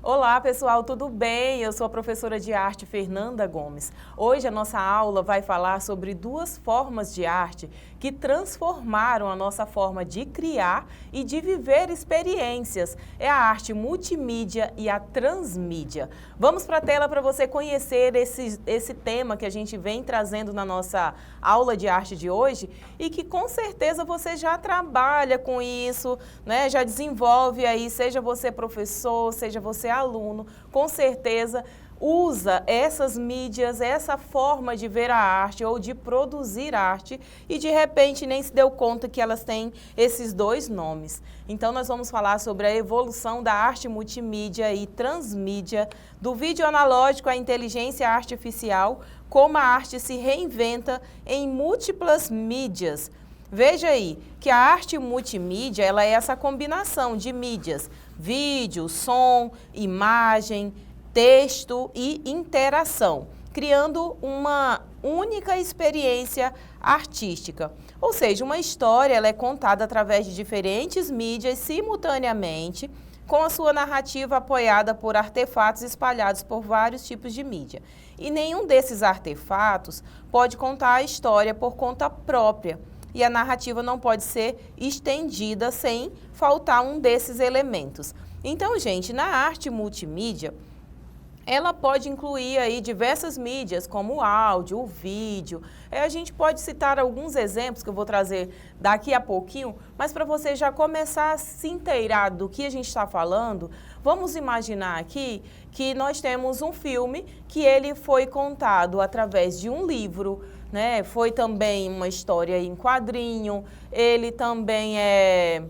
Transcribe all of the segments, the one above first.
Olá pessoal, tudo bem? Eu sou a professora de arte Fernanda Gomes. Hoje a nossa aula vai falar sobre duas formas de arte que transformaram a nossa forma de criar e de viver experiências. É a arte multimídia e a transmídia. Vamos para a tela para você conhecer esse tema que a gente vem trazendo na nossa aula de arte de hoje e que com certeza você já trabalha com isso, né? Já desenvolve aí, seja você professor, seja você aluno, com certeza usa essas mídias, essa forma de ver a arte ou de produzir arte e de repente nem se deu conta que elas têm esses dois nomes. Então nós vamos falar sobre a evolução da arte multimídia e transmídia, do vídeo analógico à inteligência artificial, como a arte se reinventa em múltiplas mídias. Veja aí que a arte multimídia, ela é essa combinação de mídias, vídeo, som, imagem, texto e interação, criando uma única experiência artística. Ou seja, uma história ela é contada através de diferentes mídias simultaneamente, com a sua narrativa apoiada por artefatos espalhados por vários tipos de mídia. E nenhum desses artefatos pode contar a história por conta própria. E a narrativa não pode ser estendida sem faltar um desses elementos. Então, gente, na arte multimídia, ela pode incluir aí diversas mídias, como o áudio, o vídeo. A gente pode citar alguns exemplos que eu vou trazer daqui a pouquinho, mas para você já começar a se inteirar do que a gente está falando, vamos imaginar aqui que nós temos um filme que ele foi contado através de um livro, né? Foi também uma história em quadrinho, ele também é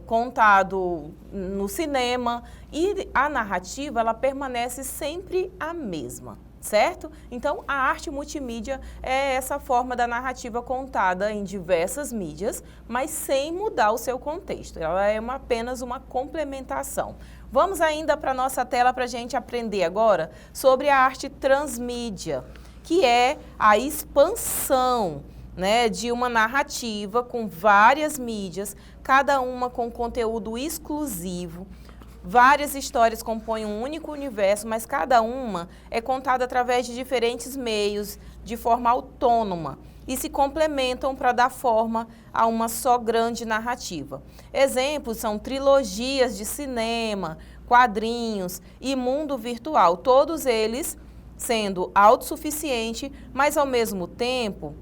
contado no cinema e a narrativa ela permanece sempre a mesma, certo? Então a arte multimídia é essa forma da narrativa contada em diversas mídias, mas sem mudar o seu contexto, ela é apenas uma complementação. Vamos ainda para a nossa tela para a gente aprender agora sobre a arte transmídia, que é a expansão, né, de uma narrativa com várias mídias, cada uma com conteúdo exclusivo. Várias histórias compõem um único universo, mas cada uma é contada através de diferentes meios, de forma autônoma, e se complementam para dar forma a uma só grande narrativa. Exemplos são trilogias de cinema, quadrinhos e mundo virtual, todos eles sendo autossuficiente, mas ao mesmo tempo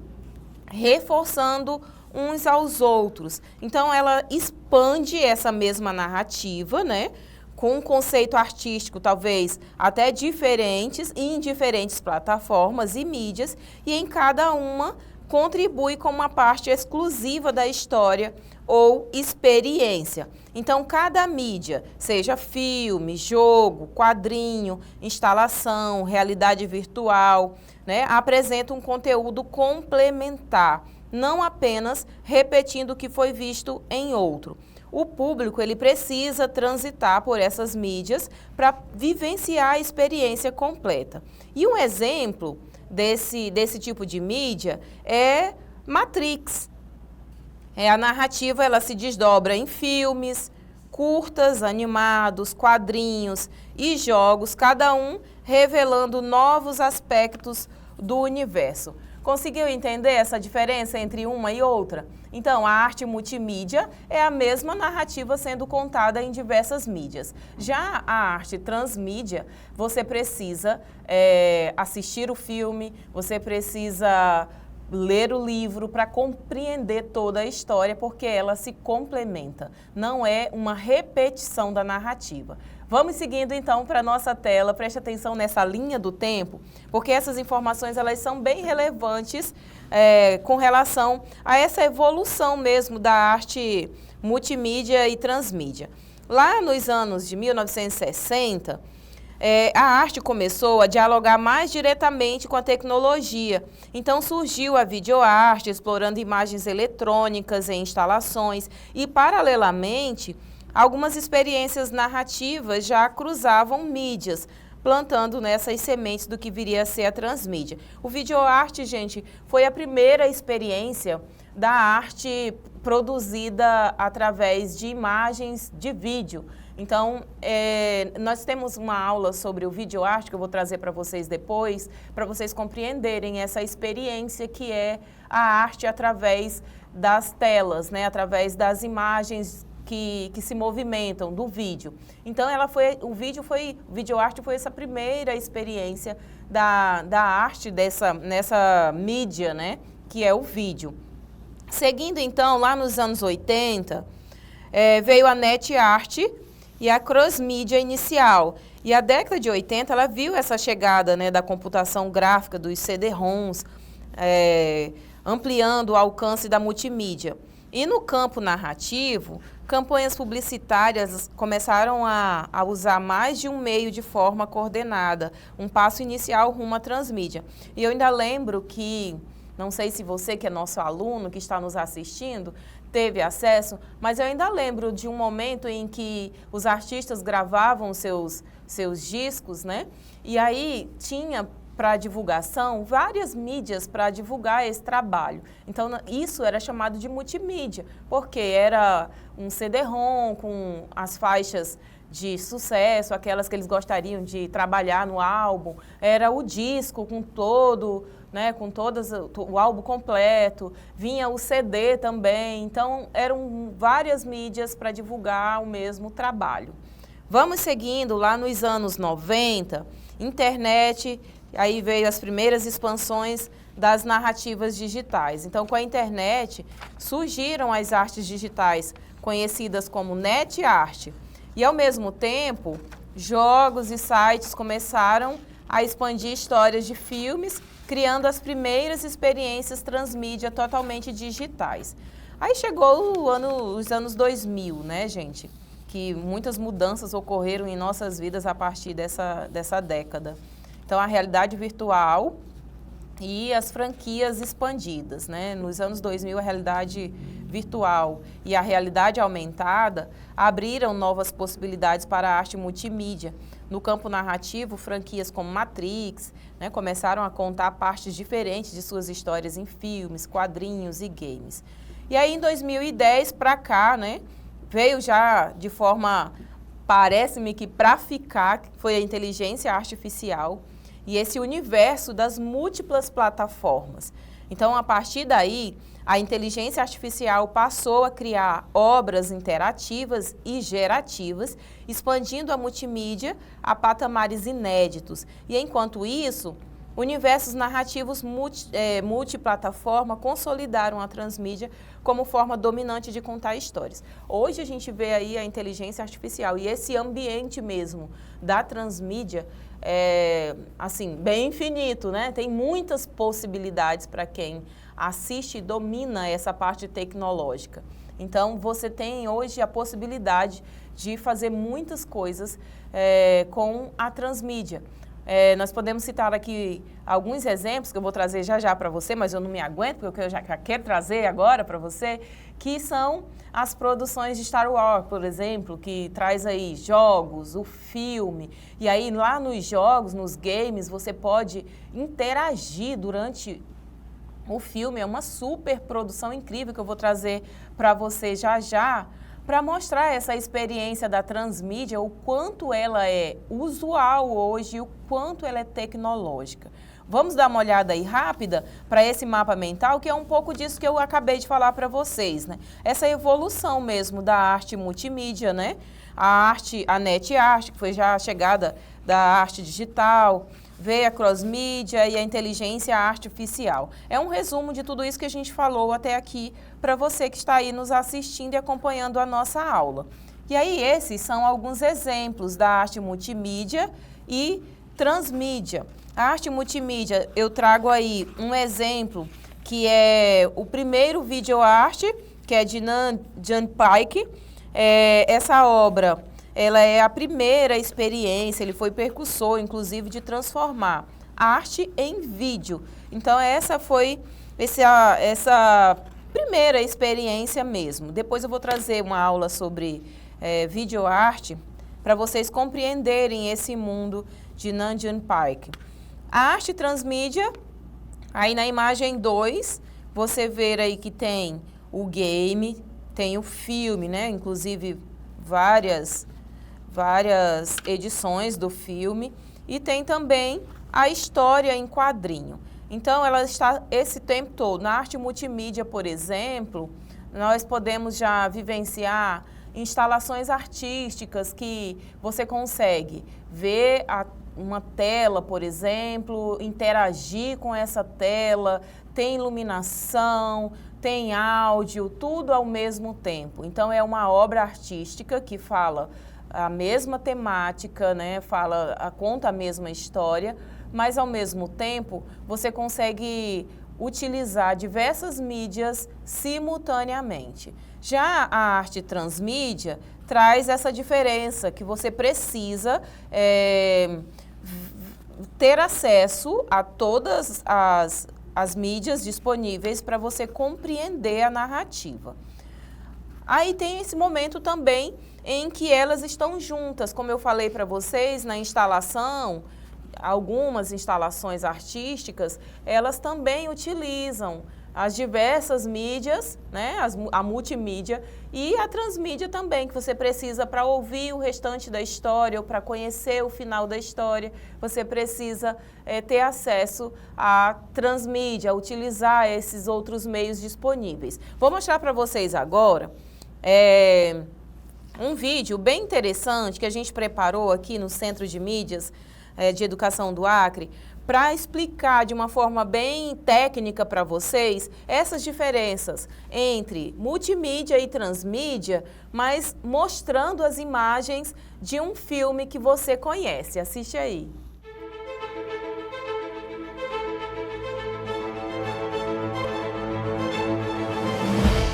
reforçando uns aos outros. Então ela expande essa mesma narrativa, né, com um conceito artístico talvez até diferentes e em diferentes plataformas e mídias, e em cada uma contribui com uma parte exclusiva da história ou experiência. Então, cada mídia, seja filme, jogo, quadrinho, instalação, realidade virtual, né, apresenta um conteúdo complementar, não apenas repetindo o que foi visto em outro. O público ele precisa transitar por essas mídias para vivenciar a experiência completa. E um exemplo desse tipo de mídia é Matrix. A narrativa ela se desdobra em filmes, curtas, animados, quadrinhos e jogos, cada um revelando novos aspectos do universo. Conseguiu entender essa diferença entre uma e outra? Então, a arte multimídia é a mesma narrativa sendo contada em diversas mídias. Já a arte transmídia, você precisa assistir o filme, você precisa ler o livro para compreender toda a história, porque ela se complementa, não é uma repetição da narrativa. Vamos seguindo então para a nossa tela, preste atenção nessa linha do tempo, porque essas informações elas são bem relevantes com relação a essa evolução mesmo da arte multimídia e transmídia. Lá nos anos de 1960, a arte começou a dialogar mais diretamente com a tecnologia. Então surgiu a videoarte, explorando imagens eletrônicas em instalações e, paralelamente, algumas experiências narrativas já cruzavam mídias, plantando nessas sementes do que viria a ser a transmídia. O videoarte, gente, foi a primeira experiência da arte produzida através de imagens de vídeo. Então, nós temos uma aula sobre o videoarte que eu vou trazer para vocês depois, para vocês compreenderem essa experiência que é a arte através das telas, né? Através das imagens que se movimentam do vídeo. Então, o videoarte foi essa primeira experiência da arte nessa mídia, né? Que é o vídeo. Seguindo, então, lá nos anos 80, veio a NetArt e a cross-mídia inicial. E a década de 80, ela viu essa chegada, né, da computação gráfica, dos CD-ROMs, ampliando o alcance da multimídia. E no campo narrativo, campanhas publicitárias começaram a usar mais de um meio de forma coordenada, um passo inicial rumo à transmídia. E eu ainda lembro que, não sei se você que é nosso aluno, que está nos assistindo, teve acesso, mas eu ainda lembro de um momento em que os artistas gravavam seus discos, né? E aí tinha para divulgação várias mídias para divulgar esse trabalho. Então, isso era chamado de multimídia, porque era um CD-ROM com as faixas de sucesso, aquelas que eles gostariam de trabalhar no álbum, era o disco com todo, né, com o álbum completo, vinha o CD também, então eram várias mídias para divulgar o mesmo trabalho. Vamos seguindo, lá nos anos 90, internet, aí veio as primeiras expansões das narrativas digitais. Então, com a internet, surgiram as artes digitais, conhecidas como NetArt. E, ao mesmo tempo, jogos e sites começaram a expandir histórias de filmes, criando as primeiras experiências transmídia totalmente digitais. Aí chegou os anos 2000, né, gente? Que muitas mudanças ocorreram em nossas vidas a partir dessa década. Então, a realidade virtual e as franquias expandidas, né? Nos anos 2000, a realidade virtual e a realidade aumentada abriram novas possibilidades para a arte multimídia. No campo narrativo, franquias como Matrix, né, começaram a contar partes diferentes de suas histórias em filmes, quadrinhos e games. E aí, em 2010 para cá, né, veio já de forma, parece-me que para ficar, foi a inteligência artificial e esse universo das múltiplas plataformas. Então, a partir daí, a inteligência artificial passou a criar obras interativas e gerativas, expandindo a multimídia a patamares inéditos. E, enquanto isso, universos narrativos multiplataforma consolidaram a transmídia como forma dominante de contar histórias. Hoje a gente vê aí a inteligência artificial e esse ambiente mesmo da transmídia assim, bem infinito, né? Tem muitas possibilidades para quem assiste e domina essa parte tecnológica. Então, você tem hoje a possibilidade de fazer muitas coisas com a transmídia. Nós podemos citar aqui alguns exemplos que eu vou trazer já para você, mas eu não me aguento, porque eu já quero trazer agora para você, que são as produções de Star Wars, por exemplo, que traz aí jogos, o filme, e aí lá nos jogos, nos games, você pode interagir durante o filme, é uma super produção incrível que eu vou trazer para você já, para mostrar essa experiência da transmídia, o quanto ela é usual hoje, o quanto ela é tecnológica. Vamos dar uma olhada aí rápida para esse mapa mental, que é um pouco disso que eu acabei de falar para vocês, né? Essa evolução mesmo da arte multimídia, né? A NetArt, que foi já a chegada da arte digital, veio a cross-mídia e a inteligência artificial. É um resumo de tudo isso que a gente falou até aqui para você que está aí nos assistindo e acompanhando a nossa aula. E aí esses são alguns exemplos da arte multimídia e transmídia. A arte multimídia, eu trago aí um exemplo que é o primeiro videoarte, que é de Nan June Paik. Essa obra, ela é a primeira experiência, ele foi percussor, inclusive, de transformar arte em vídeo. Então, essa foi essa primeira experiência mesmo. Depois eu vou trazer uma aula sobre videoarte para vocês compreenderem esse mundo de Nan June Paik. A arte transmídia, aí na imagem 2, você vê aí que tem o game, tem o filme, né? Inclusive várias edições do filme, e tem também a história em quadrinho. Então, ela está esse tempo todo. Na arte multimídia, por exemplo, nós podemos já vivenciar instalações artísticas que você consegue ver uma tela, por exemplo, interagir com essa tela, tem iluminação, tem áudio, tudo ao mesmo tempo. Então, é uma obra artística que fala a mesma temática, né? Conta a mesma história, mas ao mesmo tempo você consegue utilizar diversas mídias simultaneamente. Já a arte transmídia traz essa diferença que você precisa ter acesso a todas as mídias disponíveis para você compreender a narrativa. Aí tem esse momento também em que elas estão juntas, como eu falei para vocês, na instalação, algumas instalações artísticas, elas também utilizam as diversas mídias, né, a multimídia e a transmídia também, que você precisa para ouvir o restante da história ou para conhecer o final da história, você precisa ter acesso à transmídia, utilizar esses outros meios disponíveis. Vou mostrar para vocês agora um vídeo bem interessante que a gente preparou aqui no Centro de Mídias de Educação do Acre, para explicar de uma forma bem técnica para vocês essas diferenças entre multimídia e transmídia, mas mostrando as imagens de um filme que você conhece. Assiste aí.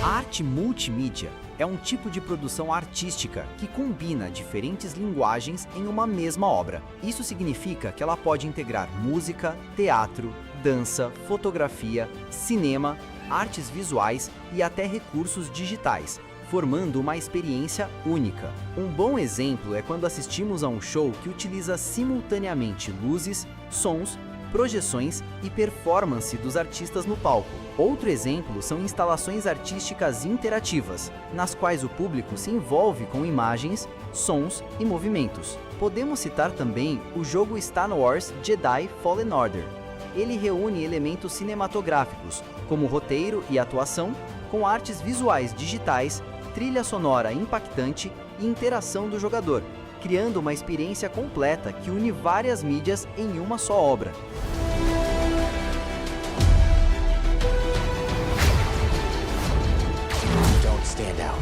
A arte multimídia é um tipo de produção artística que combina diferentes linguagens em uma mesma obra. Isso significa que ela pode integrar música, teatro, dança, fotografia, cinema, artes visuais e até recursos digitais, formando uma experiência única. Um bom exemplo é quando assistimos a um show que utiliza simultaneamente luzes, sons, projeções e performance dos artistas no palco. Outro exemplo são instalações artísticas interativas, nas quais o público se envolve com imagens, sons e movimentos. Podemos citar também o jogo Star Wars Jedi Fallen Order. Ele reúne elementos cinematográficos, como roteiro e atuação, com artes visuais digitais, trilha sonora impactante e interação do jogador, criando uma experiência completa que une várias mídias em uma só obra. Don't stand out.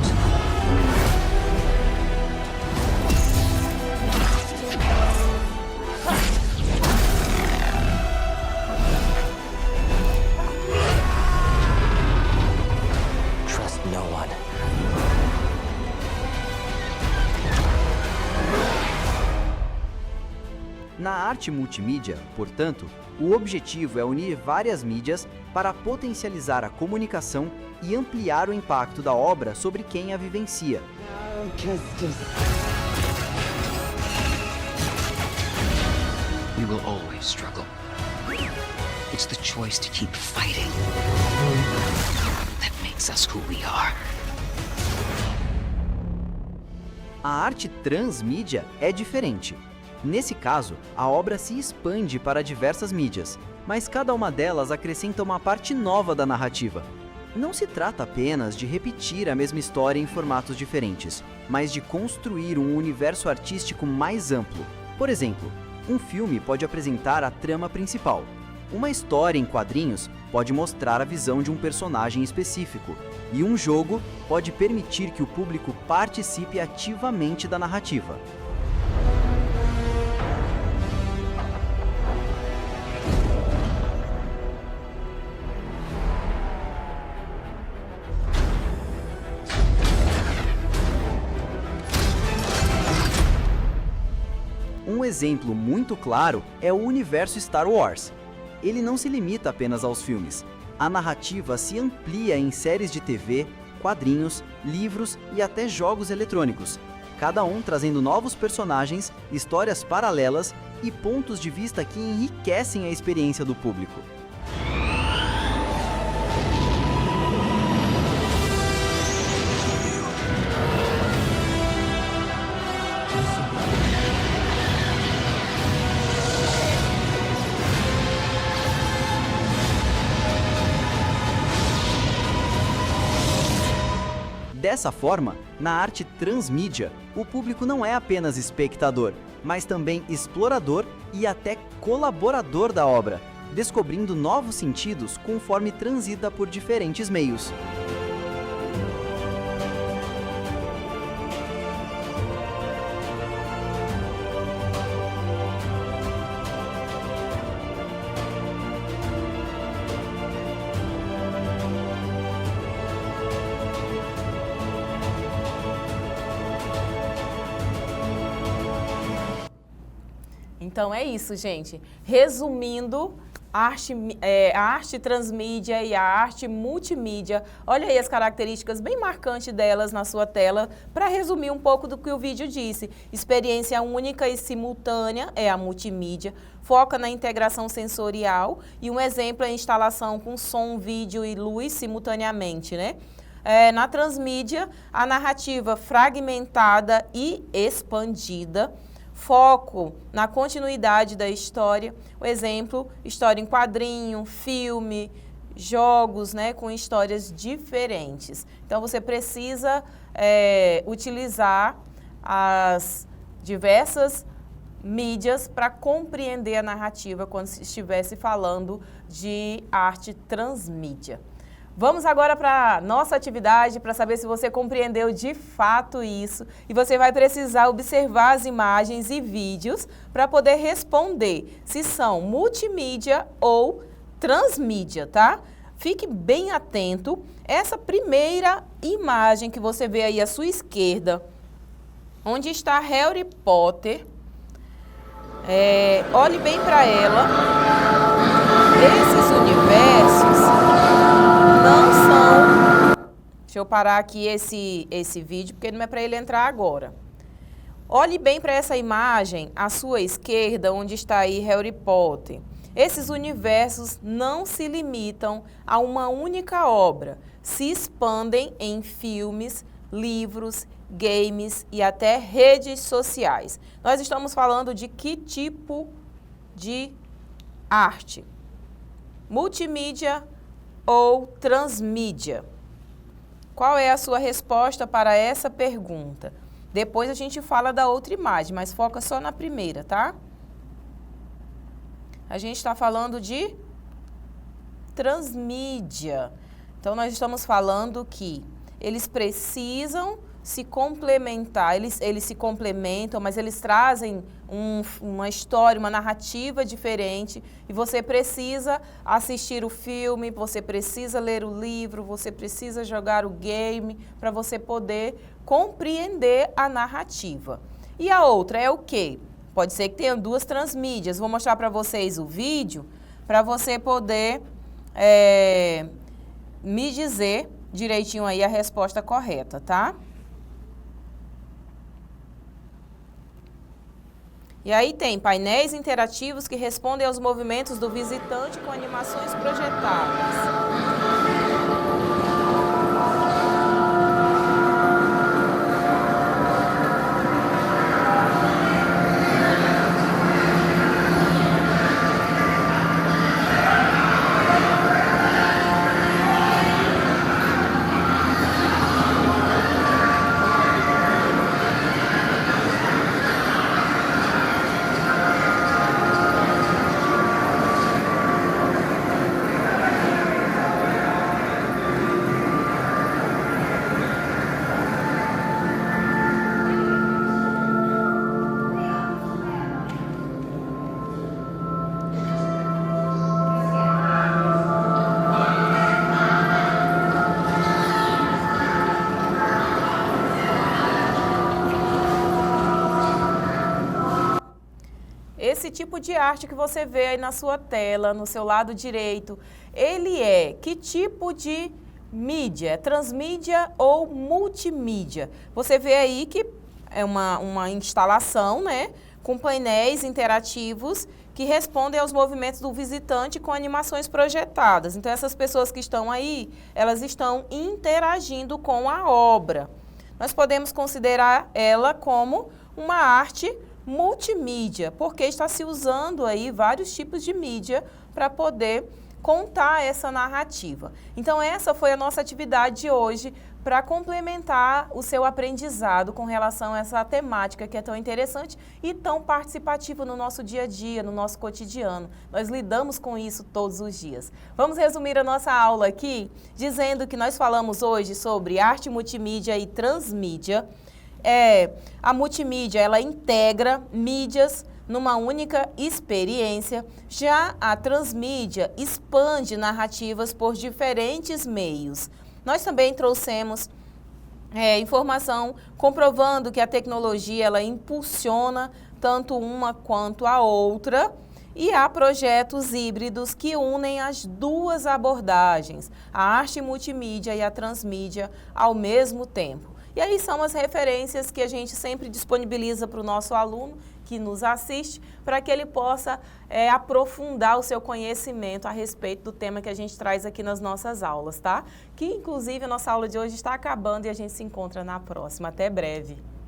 Trust no one. Na arte multimídia, portanto, o objetivo é unir várias mídias para potencializar a comunicação e ampliar o impacto da obra sobre quem a vivencia. We will always struggle. It's the choice to keep fighting that makes us who we are. A arte transmídia é diferente. Nesse caso, a obra se expande para diversas mídias, mas cada uma delas acrescenta uma parte nova da narrativa. Não se trata apenas de repetir a mesma história em formatos diferentes, mas de construir um universo artístico mais amplo. Por exemplo, um filme pode apresentar a trama principal. Uma história em quadrinhos pode mostrar a visão de um personagem específico, e um jogo pode permitir que o público participe ativamente da narrativa. Um exemplo muito claro é o universo Star Wars. Ele não se limita apenas aos filmes. A narrativa se amplia em séries de TV, quadrinhos, livros e até jogos eletrônicos, cada um trazendo novos personagens, histórias paralelas e pontos de vista que enriquecem a experiência do público. Dessa forma, na arte transmídia, o público não é apenas espectador, mas também explorador e até colaborador da obra, descobrindo novos sentidos conforme transita por diferentes meios. Então é isso, gente. Resumindo, a arte transmídia e a arte multimídia, olha aí as características bem marcantes delas na sua tela, para resumir um pouco do que o vídeo disse. Experiência única e simultânea é a multimídia, foca na integração sensorial e um exemplo é a instalação com som, vídeo e luz simultaneamente, né? Na transmídia, a narrativa fragmentada e expandida, foco na continuidade da história, o exemplo, história em quadrinho, filme, jogos, né, com histórias diferentes. Então, você precisa utilizar as diversas mídias para compreender a narrativa quando se estivesse falando de arte transmídia. Vamos agora para a nossa atividade para saber se você compreendeu de fato isso. E você vai precisar observar as imagens e vídeos para poder responder se são multimídia ou transmídia, tá? Fique bem atento. Essa primeira imagem que você vê aí à sua esquerda, onde está Harry Potter, olhe bem para ela. Esses universos não são... Deixa eu parar aqui esse vídeo, porque não é para ele entrar agora. Olhe bem para essa imagem à sua esquerda, onde está aí Harry Potter. Esses universos não se limitam a uma única obra, se expandem em filmes, livros, games e até redes sociais. Nós estamos falando de que tipo de arte? Multimídia ou transmídia? Qual é a sua resposta para essa pergunta? Depois a gente fala da outra imagem, mas foca só na primeira, tá? A gente está falando de transmídia. Então, nós estamos falando que eles precisam se complementar, eles se complementam, mas eles trazem uma história, uma narrativa diferente e você precisa assistir o filme, você precisa ler o livro, você precisa jogar o game para você poder compreender a narrativa. E a outra é o quê? Pode ser que tenha duas transmídias. Vou mostrar para vocês o vídeo para você poder me dizer direitinho aí a resposta correta, tá? E aí tem painéis interativos que respondem aos movimentos do visitante com animações projetadas. Esse tipo de arte que você vê aí na sua tela, no seu lado direito, ele é que tipo de mídia? É transmídia ou multimídia? Você vê aí que é uma instalação, né, com painéis interativos que respondem aos movimentos do visitante com animações projetadas. Então, essas pessoas que estão aí, elas estão interagindo com a obra. Nós podemos considerar ela como uma arte multimídia, porque está se usando aí vários tipos de mídia para poder contar essa narrativa. Então, essa foi a nossa atividade de hoje para complementar o seu aprendizado com relação a essa temática que é tão interessante e tão participativa no nosso dia a dia, no nosso cotidiano. Nós lidamos com isso todos os dias. Vamos resumir a nossa aula aqui, dizendo que nós falamos hoje sobre arte multimídia e transmídia. A multimídia, ela integra mídias numa única experiência. Já a transmídia expande narrativas por diferentes meios. Nós também trouxemos informação comprovando que a tecnologia ela impulsiona tanto uma quanto a outra e há projetos híbridos que unem as duas abordagens, a arte multimídia e a transmídia ao mesmo tempo. E aí são as referências que a gente sempre disponibiliza para o nosso aluno que nos assiste, para que ele possa aprofundar o seu conhecimento a respeito do tema que a gente traz aqui nas nossas aulas, tá? Que inclusive a nossa aula de hoje está acabando e a gente se encontra na próxima. Até breve!